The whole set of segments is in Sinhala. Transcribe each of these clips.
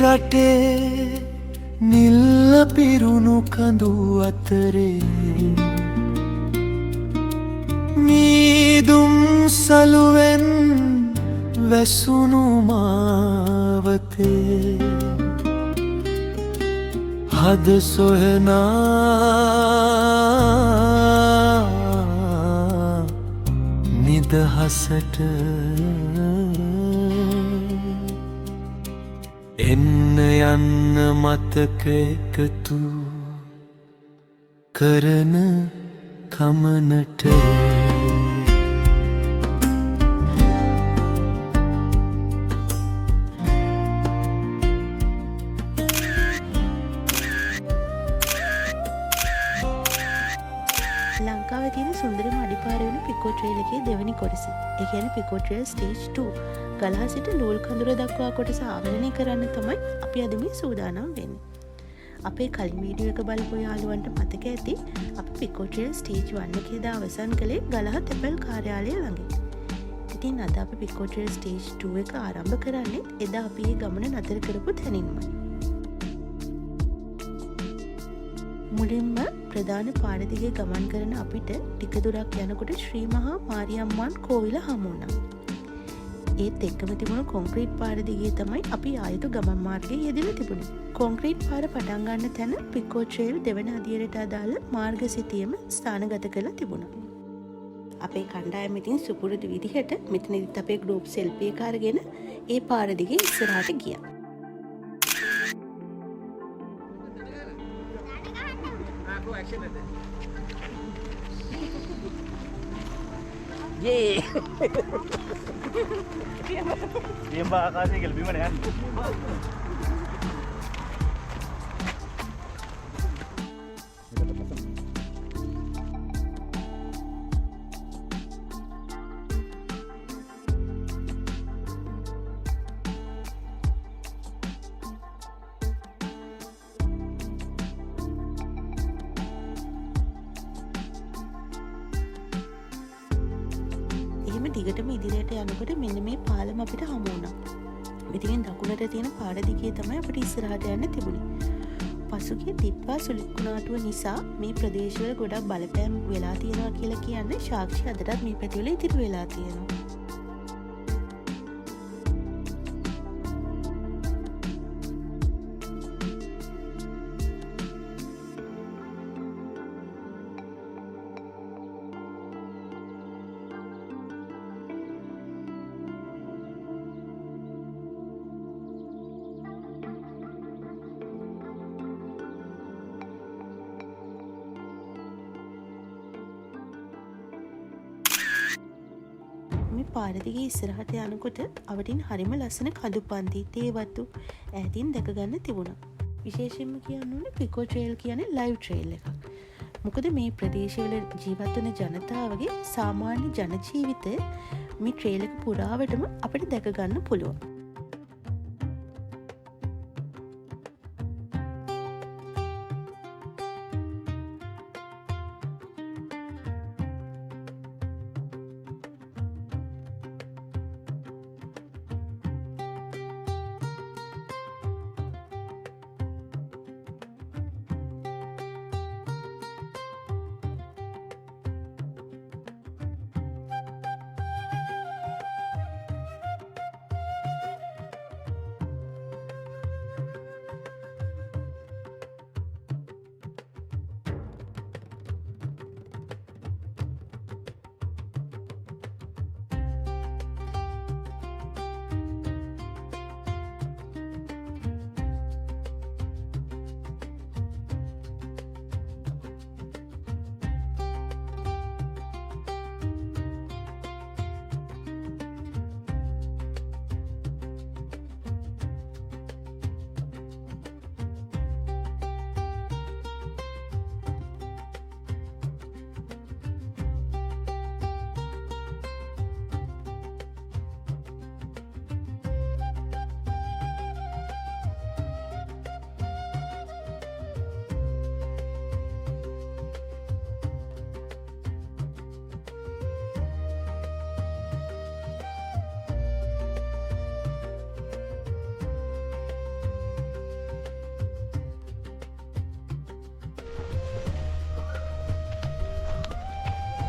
රටේ නිල්ල පිරුණු කඳු අතරේ මීදුම් සලුවෙන් වැසුණු මාවතේ හද සොයනා නිදහසට එන්න යන්න මතක එකතු කරන කමනට ලංකාවේ තියෙන සුන්දරම අඩිපාර වෙන පිකෝ ට්‍රේල් එකේ දෙවෙනි කොටස. ඒ කියන්නේ පිකෝ ට්‍රේල් ස්ටේජ් 2. ගලහ සිට ලූල් කඳුර දක්වා කොටස ආවරණය කරන්න තමයි අපි අද මේ සූදානම් වෙන්නේ. අපේ කලින් වීඩියෝ එක බලපු යාළුවන්ට මතක ඇති අපි පිකෝ ට්‍රේල් ස්ටේජ් 1 එකේදී අවසන් කළේ ගලහ තෙපල් කාර්යාලය ළඟ. ඉතින් අද අපි පිකෝ ට්‍රේල් ස්ටේජ් 2 එක ආරම්භ කරන්නේ එදා අපි මේ ගමන නතර කරපු තැනින්මයි. මුලින්ම ප්‍රධාන පාර දිගේ ගමන් කරන අපිට ටික දුරක් යනකොට ශ්‍රී මහා මාරියම්මන් කෝවිල හමු වුණා. ඒත් එක්කම තිබුණු කොන්ක්‍රීට් පාර දිගේ තමයි අපි ආයුතු ගමන් මාර්ගයේ යෙදලා තිබුණේ. කොන්ක්‍රීට් පාර පටන් ගන්න තැන පිකෝ ට්‍රේල් දෙවන අදියරට අදාළ මාර්ග සිතියම ස්ථානගත කරලා තිබුණා. අපේ කණ්ඩායම ඉතින් සුපුරුදු විදිහට මෙතනදිත් අපේ ගෲප් සෙල්ෆි එක අරගෙන ඒ පාර දිගේ ඉස්සරහට ගියා. Yeay. Dia mbak kasih lebih mana kan? දිගටම ඉදිරියට යනකොට මෙන්න මේ පාලම අපිට හමු වුණා. ඉතින් දකුණට තියෙන පාර දිගේ තමයි අපිට ඉස්සරහට යන්න තිබුණේ. පසුගිය තිප්පා සුළුකුණාටුව නිසා මේ ප්‍රදේශවල ගොඩක් බලපෑම් වෙලා තියෙනවා කියලා කියන්නේ සාක්ෂි අදටත් මේ පැතිවල ඉතිරි වෙලා තියෙනවා. පාර දිගේ ඉස්සරහට යනකොට අවටින් හරිම ලස්සන කඳු පන්ති තේවතු ඈතින් දැක ගන්න තිබුණා. විශේෂයෙන්ම කියන්න ඕනේ පිකෝ ට්‍රේල් කියන්නේ ලයිව් ට්‍රේල් එකක්. මොකද මේ ප්‍රදේශවල ජීවත් වෙන ජනතාවගේ සාමාන්‍ය ජන ජීවිතය මේ ට්‍රේල් එක පුරාවටම අපිට දැක ගන්න පුළුවන්.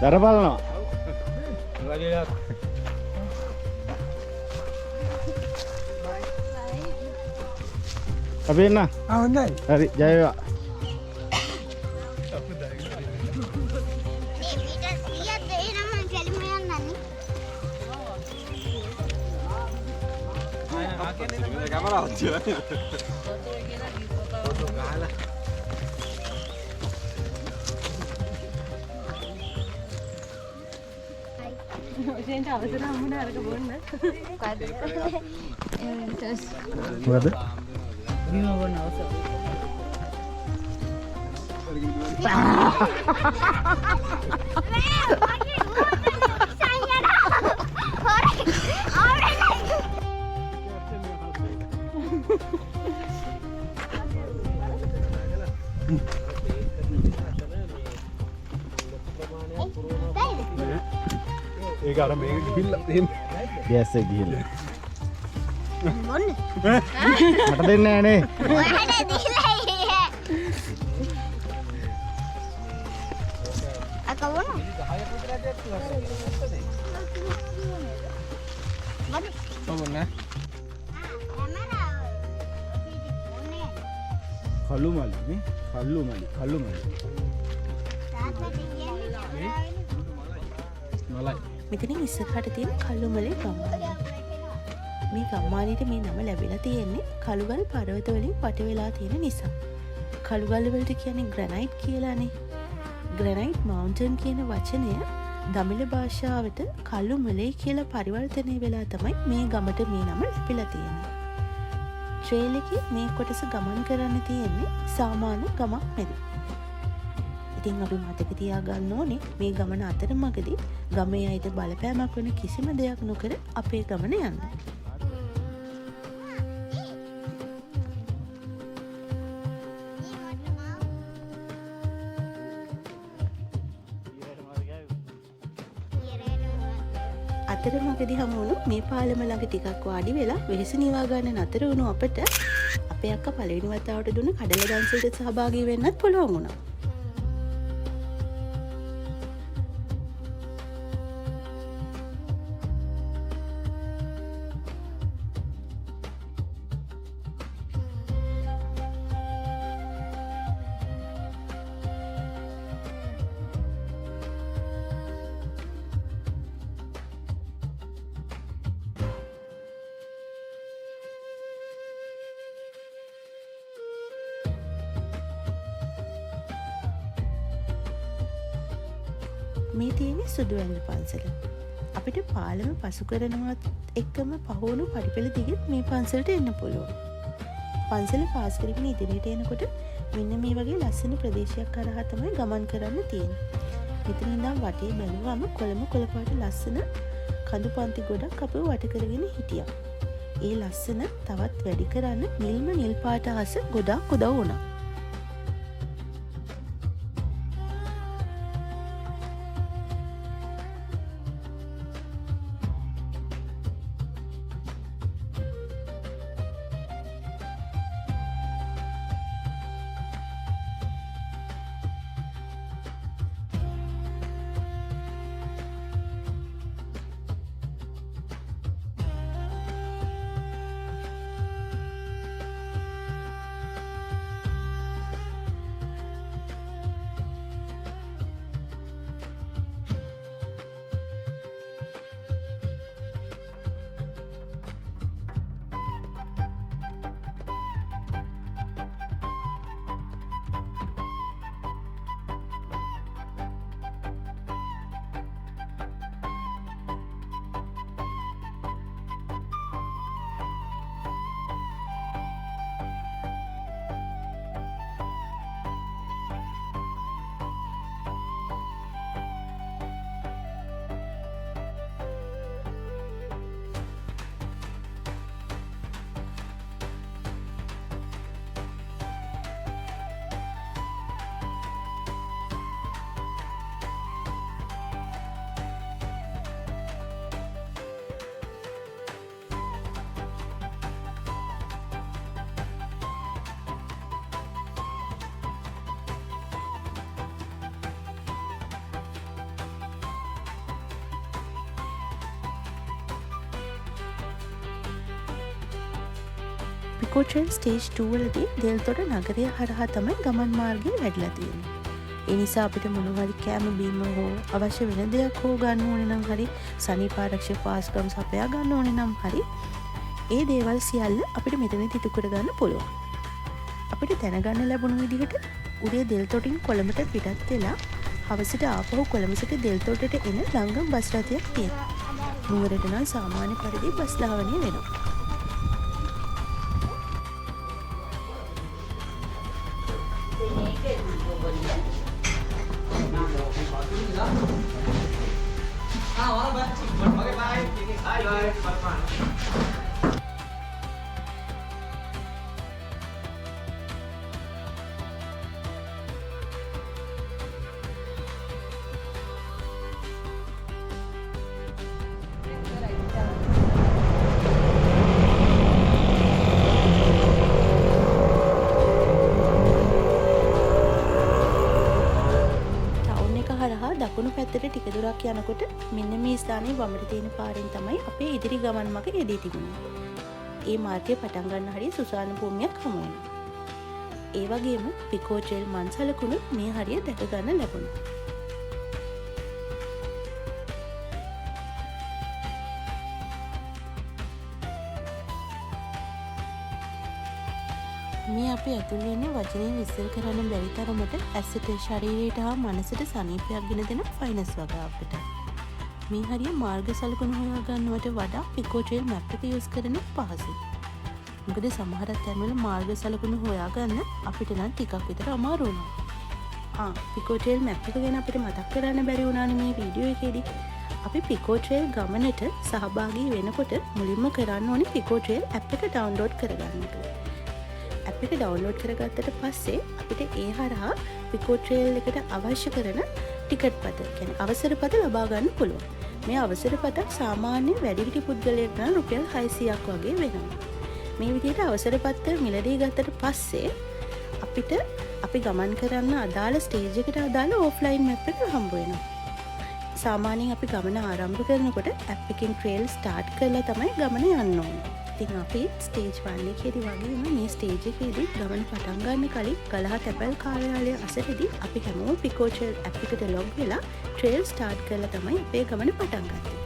දර බලනවා. අපි එන්න. හොඳයි. හරි ජය වේවා. අවසර හම්බුන අරක බොන්න. මොකද? බීම බොන්න අවසර. ඒක අර මේක ගිහිල්ලා තියෙන්නේ. ගෑස් එක ගිහිල්ලා. මොන්නේ? මට දෙන්නේ නැහැ නේ. ඔයාලා දීලා ඉන්නේ. අකවන? කළු මලි නේ. කළු මලි. මලයි. මෙතන ඉස්සරහට තියෙන කළුමලේ ගම්මානය. මේ ගම්මානයට මේ නම ලැබිලා තියෙන්නේ කළුගල් පර්වත වලින් වට වෙලා තියෙන නිසා. කළුගල් වලට කියන්නේ ග්‍රැනයිට් කියලානේ. ග්‍රැනයිට් මවුන්ටන් කියන වචනය දමිළ භාෂාවට කළුමලේ කියලා පරිවර්තනය වෙලා තමයි මේ ගමට මේ නම ලැබිලා තියෙන්නේ. ට්‍රේල් එකේ මේ කොටස ගමන් කරන්න තියෙන්නේ සාමාන්‍ය ගමක් නෙවෙයි. ඉතින් අපි මතක තියාගන්න ඕනේ මේ ගමන අතරමඟදී ගමේ අයට බලපෑමක් වන කිසිම දෙයක් නොකර අපේ ගමන යන්න. අතරමඟදී හමුණු මේ පාලම ළඟ ටිකක් වාඩි වෙලා වෙහෙස නිවා ගන්න නතර වුණු අපට අපේ අක්කා පළවෙනි වතාවට දුන්න කඩල දන්සලට සහභාගී වෙන්නත් පුළුවන් වුණා. මේ තියෙන්නේ සුදුවැල්ල පන්සල. අපිට පාලම පසු කරනවත් එක්කම පහුණු පඩිපෙළ දිගත් මේ පන්සලට එන්න පුළුවන්. පන්සල පාස් කරගෙන ඉදිරියට එනකොට මෙන්න මේ වගේ ලස්සන ප්‍රදේශයක් කරහා තමයි ගමන් කරන්න තියෙන්නේ. මෙතන ඉඳන් වටේ බැලුවම කොළම කොළපාට ලස්සන කඳු පන්ති ගොඩක් අපව වට කරගෙන හිටියා. ඒ ලස්සන තවත් වැඩි කරන්න නිල්ම නිල් පාට අහස ගොඩක් උදව් වුණා. පිකෝට්‍රේල් ස්ටේජ් 2 වලදී දෙල්තොට නගරය හරහා තමයි ගමන් මාර්ගය වැඩිලා තියෙන්නේ. ඒ නිසා අපිට මොනවහරි කෑම බීම හෝ අවශ්‍ය වෙන දෙයක් හෝ ගන්න ඕනේ නම් හරි සනීපාරක්ෂක පාස්කම් සපයා ගන්න ඕනේ නම් හරි ඒ දේවල් සියල්ල අපිට මෙතනදී ඉටු කරගන්න පුළුවන්. අපිට දැනගන්න ලැබුණු විදිහට උදේ දෙල්තොටින් කොළඹට පිටත් වෙලා හවසට ආපහු කොළඹ සිට දෙල්තොටට එන ලංගම් බස් රථයක් තියෙනවා. නුවරට නම් සාමාන්‍ය පරිදි බස් ධාවනය වෙනවා. දකුණු පැත්තට ටික දුරක් යනකොට මෙන්න මේ ස්ථානයේ වමට තියෙන පාරෙන් තමයි අපේ ඉදිරි ගමන් මඟ යෙදී තිබුණේ. ඒ මාර්ගය පටන් ගන්න හරිය සුසාන භූමියක් හමු වෙනවා. ඒ වගේම පිකෝට්‍රේල් මන්සලකුණුත් මේ හරිය දැක ගන්න ලැබුණා. මේ අපි ඇතුළේ ඉන්නේ වචනයෙන් විස්තර කරන්න බැරි තරමට ඇසට ශරීරයට හා මනසට සනීපයක් ගෙන දෙන ෆයිනස් වගාවකට. මේ හරිය මාර්ග සලකුණු හොයා ගන්නවට වඩා පිකෝට්‍රේල් මැප් එක යූස් කරන එක පහසුයි. මොකද සමහර තැන්වල මාර්ග සලකුණු හොයා ගන්න අපිට නම් ටිකක් විතර අමාරු වුණා. පිකෝට්‍රේල් මැප් එක ගැන අපිට මතක් කරන්න බැරි වුණානේ මේ වීඩියෝ එකේදී. අපි පිකෝට්‍රේල් ගමනට සහභාගී වෙනකොට මුලින්ම කරන්න ඕනේ පිකෝට්‍රේල් ඇප් එක ඩවුන්ලෝඩ් කරගන්න එක. ඇප් එක ඩවුන්ලෝඩ් කරගත්තට පස්සේ අපිට ඒ හරහා පිකෝට්‍රේල් එකට අවශ්‍ය කරන ටිකට් පත කියන්නේ අවසර පත ලබා ගන්න පුළුවන්. මේ අවසර පතක් සාමාන්‍ය වැඩිහිටි පුද්ගලයෙක් නම් රුපියල් 600ක් වගේ වෙනවා. මේ විදිහට අවසර පත මිලදී ගත්තට පස්සේ අපිට අපි ගමන් කරන්න අදාළ ස්ටේජ් එකට අදාළ ඕෆ්ලයින් මැප් එක හම්බ වෙනවා. සාමාන්‍යයෙන් අපි ගමන ආරම්භ කරනකොට ඇප් එකෙන් ට්‍රේල් ස්ටාර්ට් කරලා තමයි ගමන යන්න ඕනේ. ඉතින් අපි ස්ටේජ් 1 එකේදී වගේම මේ ස්ටේජ් එකේදී ගමන පටන් ගන්න කලින් ගලහ තැපැල් කාර්යාලය අසලදී අපි හැමෝම පිකෝට්‍රේල් ඇප් එකට ලොග් වෙලා ට්‍රේල් ස්ටාර්ට් කරලා තමයි අපේ ගමන පටන් ගත්තේ.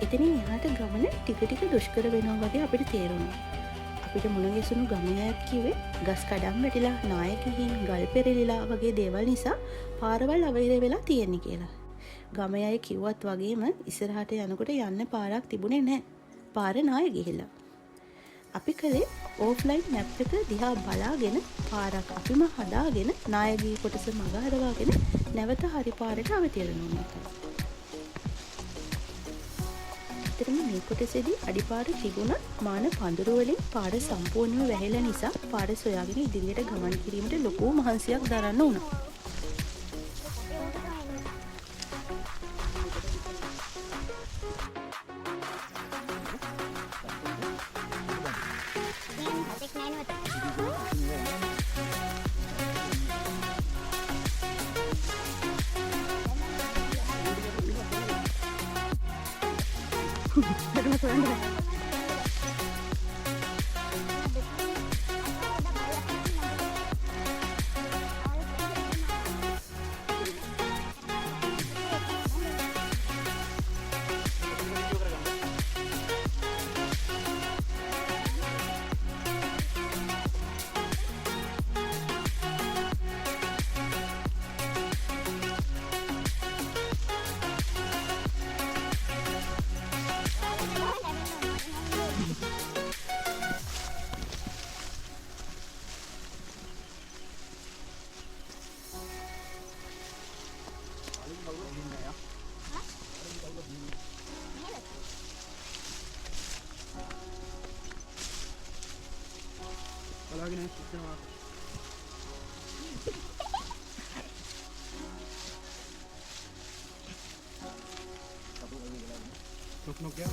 එතනින් එහාට ගමන ටික ටික දුෂ්කර වෙනවා වගේ අපිට තේරුණා. අපිට මුණ ගැසුණු ගමනක් කිව්වේ ගස් කඩම් වැටිලා නාය ගිහින් ගල් පෙරලිලා වගේ දේවල් නිසා පාරවල් අවහිර වෙලා තියෙන්නේ කියලා. ගමේ අය කිව්වත් වගේම ඉස්සරහට යනකොට යන්න පාරක් තිබුණේ නැහැ. පාර නාය ගිහිල්ලා. අපි කලේ ඕෆ්ලයින් මැප් එක දිහා බලාගෙන පාරක් අපිම හදාගෙන නාය ගිහි කොටස මග හරවාගෙන නැවත හරි පාරට අවතීර්ණ වුණා. මේ කොටසේදී අඩිපාර තිබුණත් මාන පඳුරු වලින් පාර සම්පූර්ණයෙන්ම වැහිලා නිසා පාර සොයාගෙන ඉදිරියට ගමන් කිරීමට ලොකු මහන්සියක් දරන්න වුණා. Knock knock ya.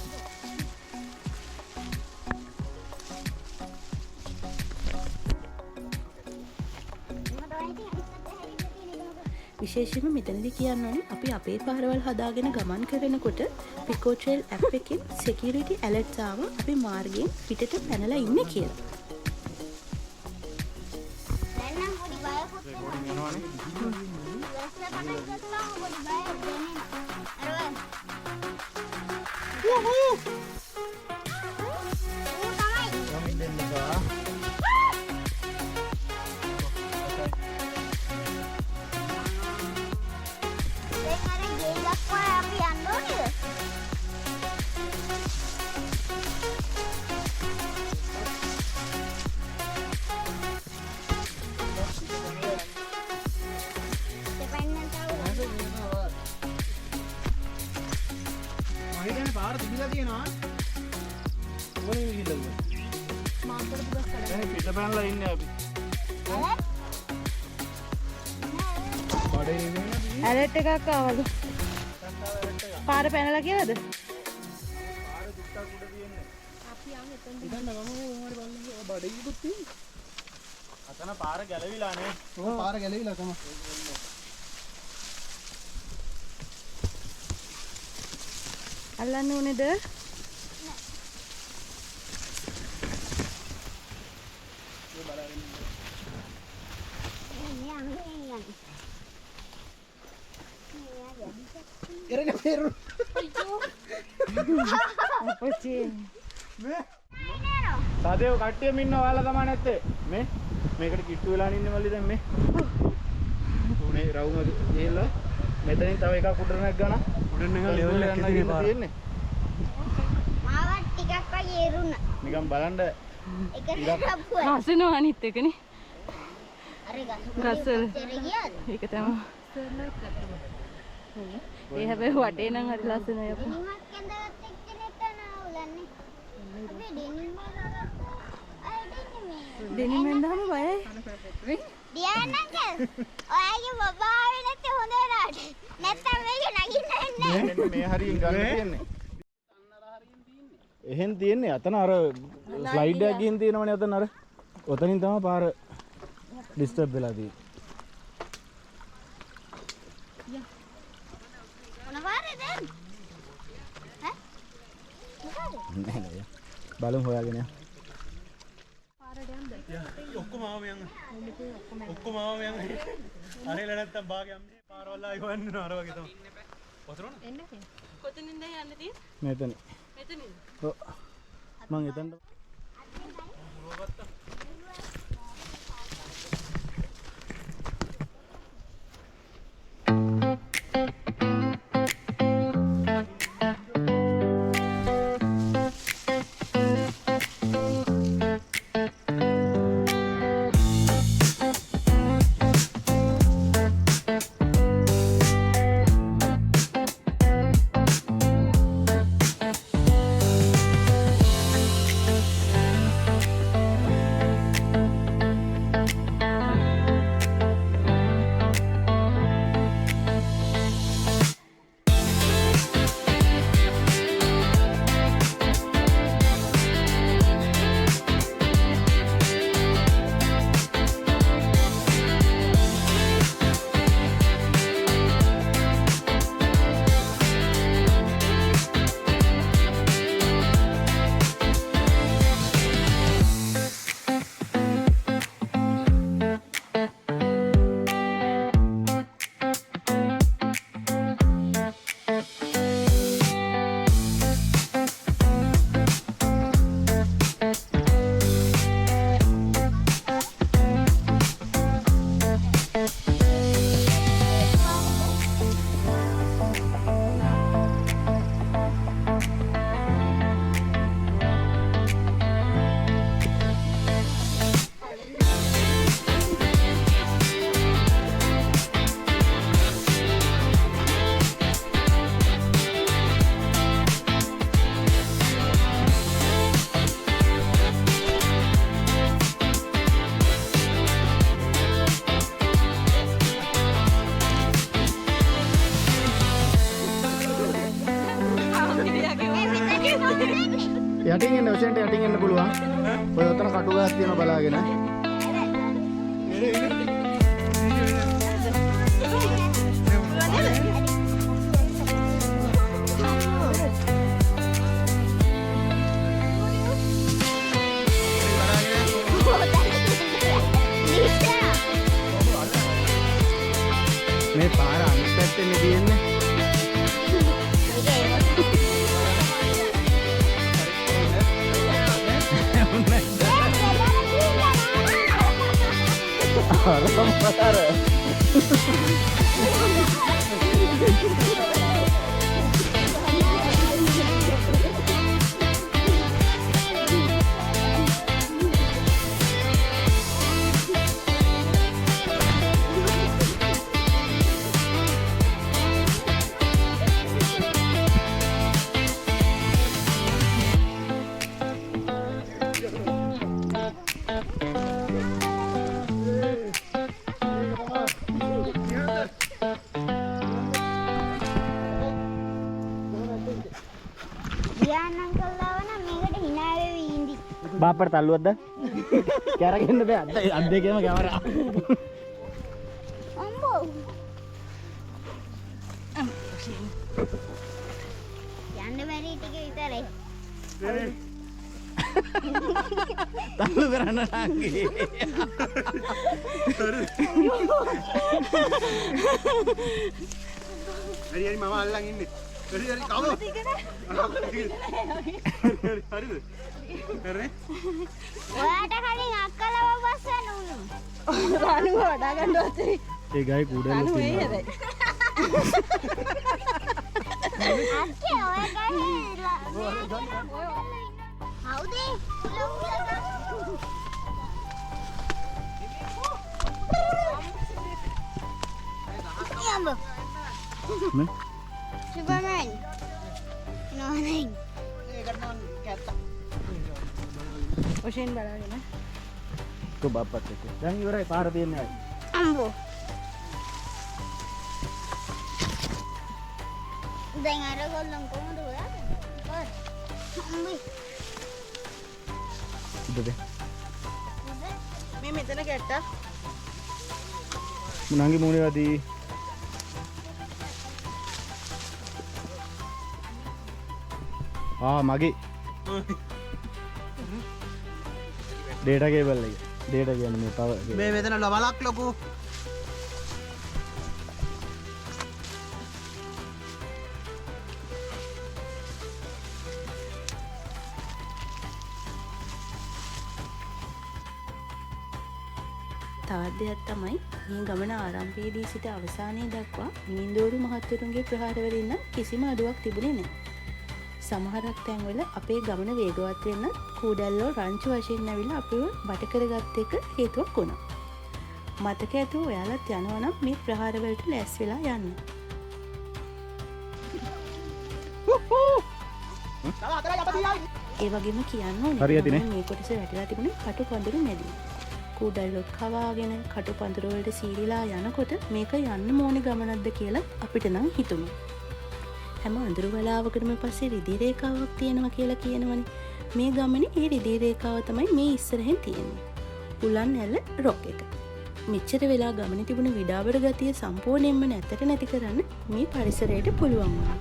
විශේෂයෙන්ම මෙතනදි කියන්න ඕනේ අපි අපේ පාරවල් හදාගෙන ගමන් කරනකොට පිකෝ ට්‍රේල් ඇප් එකෙන් security alerts ආවා අපි මාර්ගයෙන් පිටට පැනලා ඉන්නේ කියලා. දැන් නම් පොඩි බයකුත් වෙනවා. ඉස්සර පටන් ගත්තාම පොඩි බයක් දැනෙනවා. අර තමයි. දැන් අර ගේ දක්වා අපි යන්න ඕනේද? දෙපැන්න තව මහිතන්නේ පාර තිබිලා තියෙනවා. මොනේ විහිදල්ද? දැන් පිට පැනලා ඉන්නේ අපි. බඩේ නෙමෙයි. ඇලර්ට් එකක් ආවලු. පාර පැනලා කියලාද? පාර දුක්ටක් උඩ තියෙන්නේ. ඉතින් ගමු මොහොමරි බලන්න බඩේ ඉදුත් තියෙන්නේ. අතන පාර ගැලවිලා නේ. ඔය පාර ගැලවිලා තමයි. අල්ලන්න ඕනේද? එරගෙන පෙරු. අපච්චි. සාදේව කට්ටියම ඉන්නවා ඔයාලා තමයි නැත්තේ. මේකට කිට්ටු වෙලා ඉන්නේ මල්ලි දැන් මේ. උනේ රවුම ගිහලා මෙතනින් තව එකක් උඩට නැග ගන්න. උඩට නැග ලෙවල් එක තියෙන්නේ. මාවත් ටිකක් වගේ එරුණා. නිකන් බලන්න ඒක ලප්පුවා. හසනවා අනිත් එකනේ. අර ගස්වල. ගියාද? ඒක තමයි. ඒ හැබැයි වටේ නම් හරි ලස්සනයි අප්පා. නිමක් කැඳවත් එක්කෙනෙක් තනවුලන්නේ. අපි දෙනින්ම අය දෙන්නේ. දෙනිමෙන් දාම බයයි. දියානංකල් ඔයාගේ බබාවේ නැත්තේ හොඳ වෙලාවට. නැත්තම් මේක නගින්න එන්නේ. මෙන්න මේ හරියෙන් ගන්න තියෙන්නේ. එහෙන් තියෙන්නේ අතන අර ස්ලයිඩ් එකක් ගිහින් තියෙනවනේ අතන අර. ඔතනින් තමයි පාර ඩිස්ටර්බ් වෙලා තියෙන්නේ. මොනවාරද? ඈ? මොකද? නෑ නෑ. බලමු හොයාගෙන යන්න. ඔක්කොම ආවම යන්න. ඔක්කොම ආවම යන්න. අරේලා නැත්තම් භාගයක් මේ පාරවල් ආයි හොයන්න නෝ අර වගේ තමයි. වතුරන? කොතනින්ද යන්න තියෙන්නේ? මෙතන. මෙතනින්. ඔව්. මං එතනට යටින් එන්න ඔසෙන්ට යටින් එන්න පුළුවන්. ඔය උතන කටු ගහක් තියෙනවා බලාගෙන. මේ පාර අනිත් පැත්තේ තියෙන්නේ. बापर तालू अद्दा क्या रखे पे अद्दे के कैमरा तालू कराना टांगी अरे यार मामा अल्लाह गिन्ने अरे यार कालो अरे ඔයාට කලින් අක්කලව බස්සන්න උණු. රාණු වඩා ගන්නවත් ඒ ගයි කුඩල තියෙනවා. අක්කේ ඔය ගහේ හවුද? යම්බ. මේ සුපර්මෑන්. නෝනේ. ඔෂෙන් බලාගෙන को बापत है දැන් ඉවරයි පාර දෙන්නේ අම්බෝ. දැන් අර ගොල්ලන් කොහොමද හොයාගන්නේ? කොහොමද? අම්බි. ඉතින් මේ මෙතන ගැට්ටා මුණන්ගේ මූණේ වදී මගේ डेटा केबल लगे डेटा කියන්නේ මේ පවර් මේ මෙතන බලක් ලොකු තවත් දෙයක් තමයි මේ ගමන ආරම්භයේදී සිට අවසානයේ දක්වා මිනින්දෝරු මහත්වරුන්ගේ ප්‍රහාරවලින් නම් කිසිම අඩුවක් තිබුණේ නැහැ. සමහරක් තැන්වල අපේ ගමන වේගවත් වෙන්න කූඩැල්ලෝ රංචු වශයෙන් ඇවිල්ලා අපිව බට කරගත්ත එක හේතුවක් වුණා. මතක ඇතුව ඔයාලත් යනවා නම් මේ ප්‍රහාරවලට ලෑස්ති වෙලා යන්න. ඒ වගේම කියන්න ඕනේ මේ කොටස වැටිලා තිබුණේ කටු පඳුරු මැදින්. කූඩැල්ලොත් කවාගෙන කටු පඳුරු වලට සීරිලා යනකොට මේක යන්න ඕනේ ගමනක්ද කියලා අපිට නම් හිතුණා. හැම අඳුරු වලාවකටම පස්සේ රිදී රේඛාවක් තියෙනවා කියලා කියනවනේ. මේ ගමනේ ඒ රිදී රේඛාව තමයි මේ ඉස්සරහෙන් තියෙන්නේ. උලන් ඇල්ල රොක් එක. මෙච්චර වෙලා ගමනේ තිබුණ විඩාවර ගතිය සම්පූර්ණයෙන්ම නැතට නැති කරන්න මේ පරිසරයට පුළුවන් වුණා.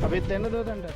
අපිත් එන්න දොතන්ට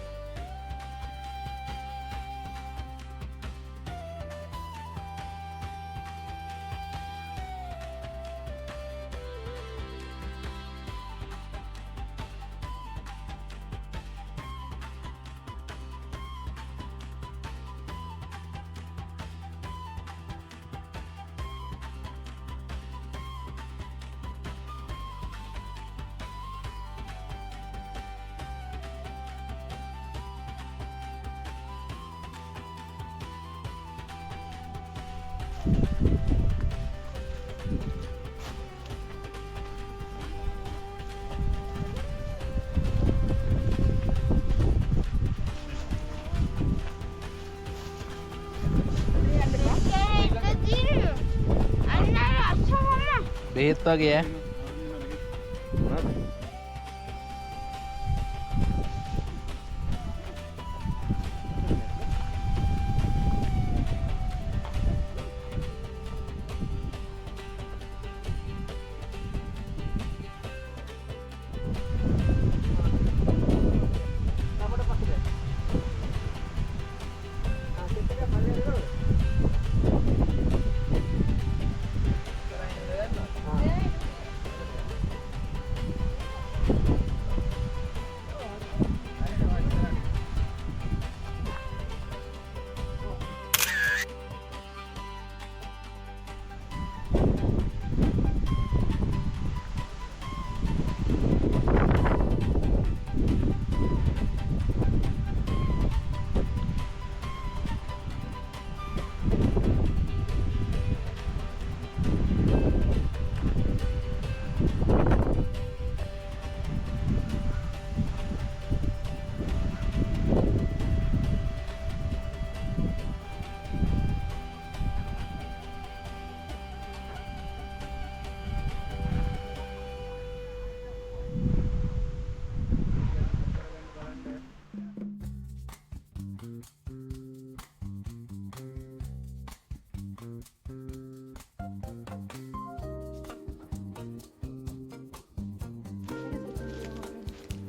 බෙහෙත් වගේ ඈ.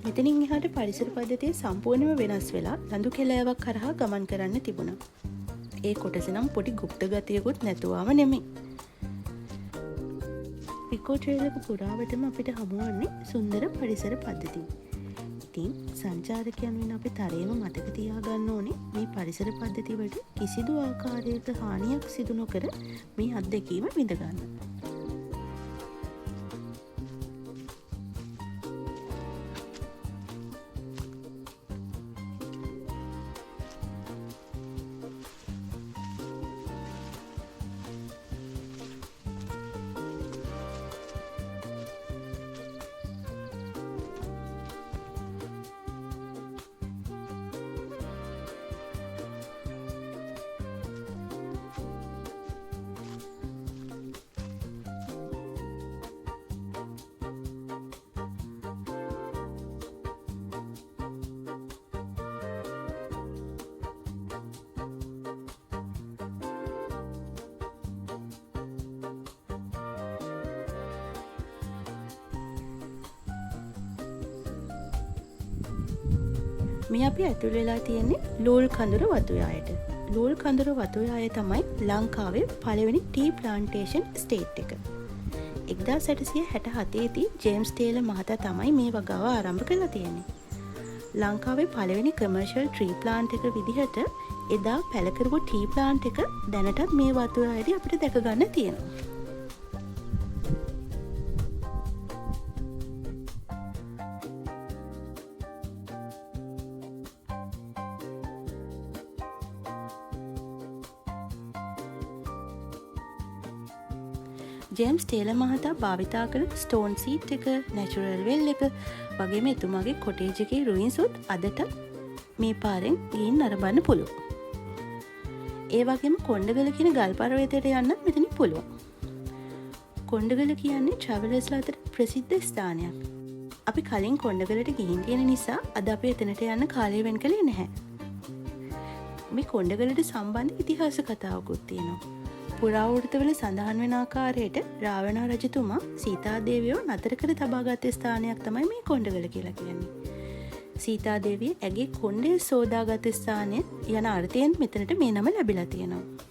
මෙතනින් එහාට පරිසර පද්ධතිය සම්පූර්ණයෙන්ම වෙනස් වෙලා ලඳු කෙළෑවක් කරහා ගමන් කරන්න තිබුණා. ඒ කොටස නම් පොඩි গুপ্ত ගතියකුත් නැතුවම නෙමෙයි. ඉකෝ ට්‍රේල් එක පුරාවටම අපිට හමුවන්නේ සුන්දර පරිසර පද්ධතිය. ඉතින් සංචාරකයන් වෙන අපි තරයේම මතක තියාගන්න ඕනේ මේ පරිසර පද්ධති වලට කිසිදු ආකාරයක හානියක් සිදු නොකර මේ අත්දැකීම විඳ ගන්න. මේ අපි ඇතුල් වෙලා තියෙන්නේ ලෝල් කඳුර වතුයායට. ලෝල් කඳුර වතුයාය තමයි ලංකාවේ පළවෙනි ටී ප්ලාන්ටේෂන් ස්ටේට් එක. 1867 දී ජේම්ස් ටේලර් මහතා තමයි මේ වගාව ආරම්භ කරලා තියෙන්නේ. ලංකාවේ පළවෙනි කමර්ෂල් ට්‍රී ප්ලාන්ට් එක විදිහට එදා පැල කරපු ටී ප්ලාන්ට් එක දැනටත් මේ වතුයායේදී අපිට දැක ගන්න තියෙනවා. ජේම්ස් ටේලර් මහතා භාවිතා කළ ස්ටෝන් සීට් එක, නැචරල් වෙල් එක වගේම එතුමාගේ කොටේජ් එකේ රුයින්ස් උත් අදට මේ පාරෙන් ගිහින් නරඹන්න පුළුවන්. ඒ වගේම කොණ්ඩගල කියන ගල් පර්වතයට යන්නත් මෙතනින් පුළුවන්. කොණ්ඩගල කියන්නේ ට්‍රැවලර්ස්ලා අතර ප්‍රසිද්ධ ස්ථානයක්. අපි කලින් කොණ්ඩගලට ගිහින් තියෙන නිසා අද අපි එතනට යන්න කාලය වෙන් කළේ නැහැ. මේ කොණ්ඩගලට සම්බන්ධ ඉතිහාස කතාවකුත් තියෙනවා. පුරාවෘත්තවල සඳහන් වෙන ආකාරයට රාවණ රජතුමා සීතා දේවියව නතර කර තබාගත් ස්ථානයක් තමයි මේ කොණ්ඩගල කියලා කියන්නේ. සීතා දේවිය ඇගේ කොණ්ඩේ සෝදාගත් ස්ථානය යන අර්ථයෙන් මෙතනට මේ නම ලැබිලා තියෙනවා.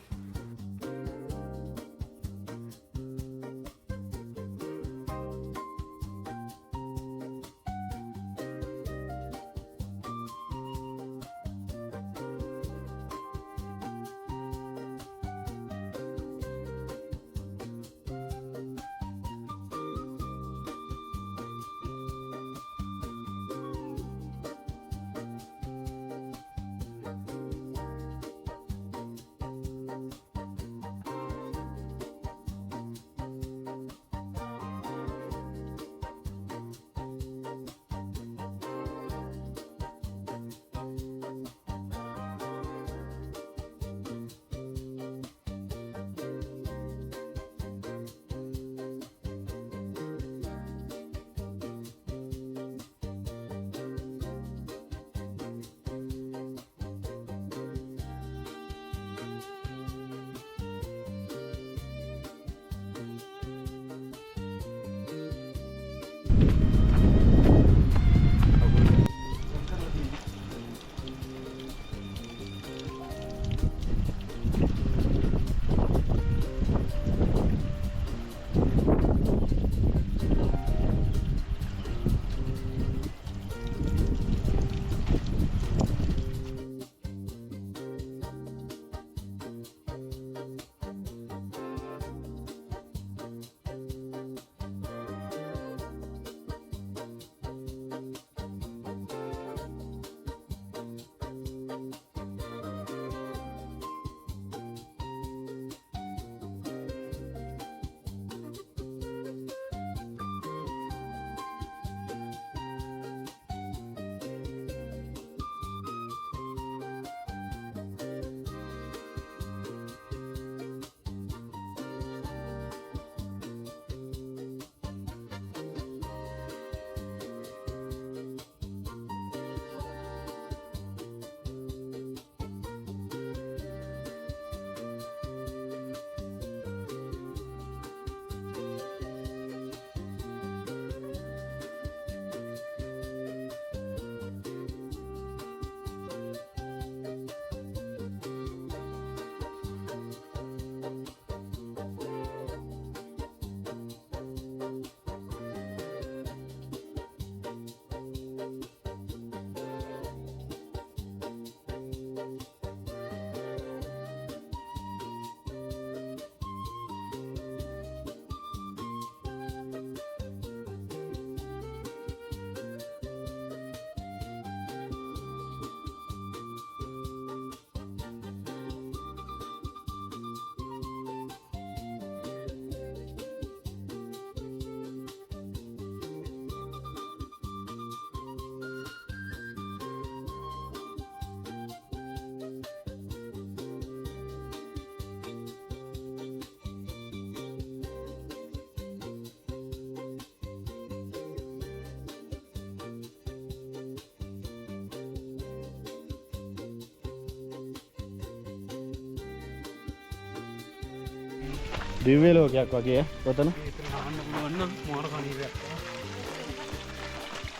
දිව්‍ය ලෝකයක් වගේ ඔතන. ඒතර නාන්න පුළුවන් නම් මාර කණීරයක්.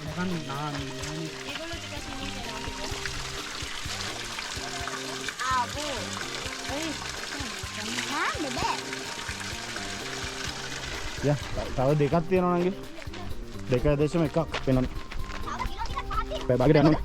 නැකන් නාන්නේ. ආපෝ. නාන්න බෑ. යා තව දෙකක් තියෙනවා නංගි. 2.1ක් වෙනම. බාගෙට යනවා.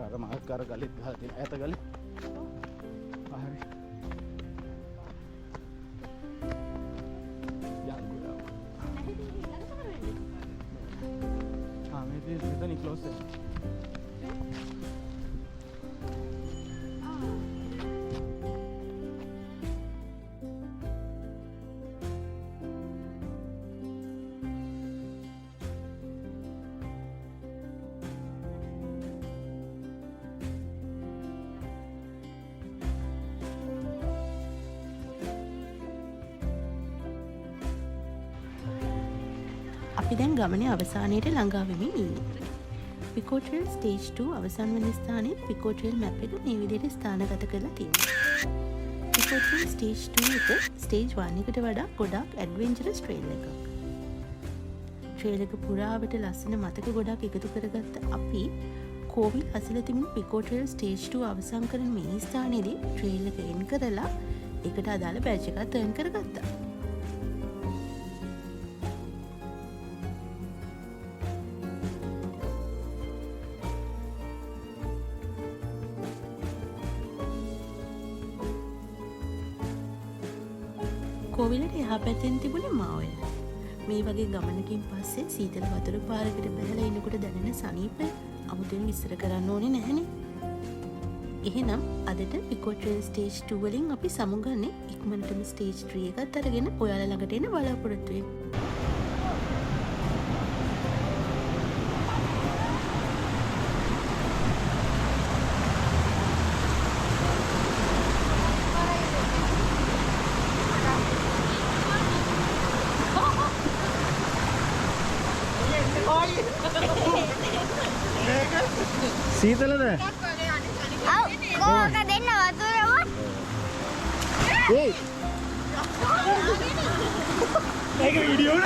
අර මාකර ගලිත් ගහලා තියෙන ඈත ගලේ. හරි. යන්ගුලා. මේක මෙතන ක්ලෝස් එක. අපි දැන් ගමනේ අවසානයට ළඟා වෙමින් ඉන්නේ. පිකෝ ට්‍රේල් ස්ටේජ් 2 අවසන් වෙන ස්ථානයේ පිකෝ ට්‍රේල් මැප් එක මේ විදිහට ස්ථානගත කරලා තියෙනවා. පිකෝ ට්‍රේල් ස්ටේජ් 2 එක ස්ටේජ් 1 එකට වඩා ගොඩක් ඇඩ්වෙන්චරස් ට්‍රේල් එකක්. ට්‍රේල් එක පුරාවට ලස්සන මතක ගොඩක් එකතු කරගත්ත අපි කෝවිල් අසල තිබුණු පිකෝ ට්‍රේල් ස්ටේජ් 2 අවසන් කරන මේ ස්ථානයේදී ට්‍රේල් එක එන් කරලා ඒකට අදාළ බැජ් එකක් ටර්න් කරගත්තා. කෝවිලට එහා පැත්තෙන් තිබුණේ මාවැල්. මේ වගේ ගමනකින් පස්සේ සීතල වතුර පාරකට බැහැලා ඉන්නකොට දැනෙන සනීපය අමුතුවෙන් විස්තර කරන්න ඕනේ නැහනේ. එහෙනම් අදට පිකෝ ට්‍රේල් ස්ටේජ් 2 වලින් අපි සමුගන්නේ ඉක්මනටම ස්ටේජ් 3 එකත් අරගෙන ඔයාලා ළඟට එන බලාපොරොත්තු වෙමු. සීතලද? කෝක දෙන්න වතුරම. ඒක වීඩියෝ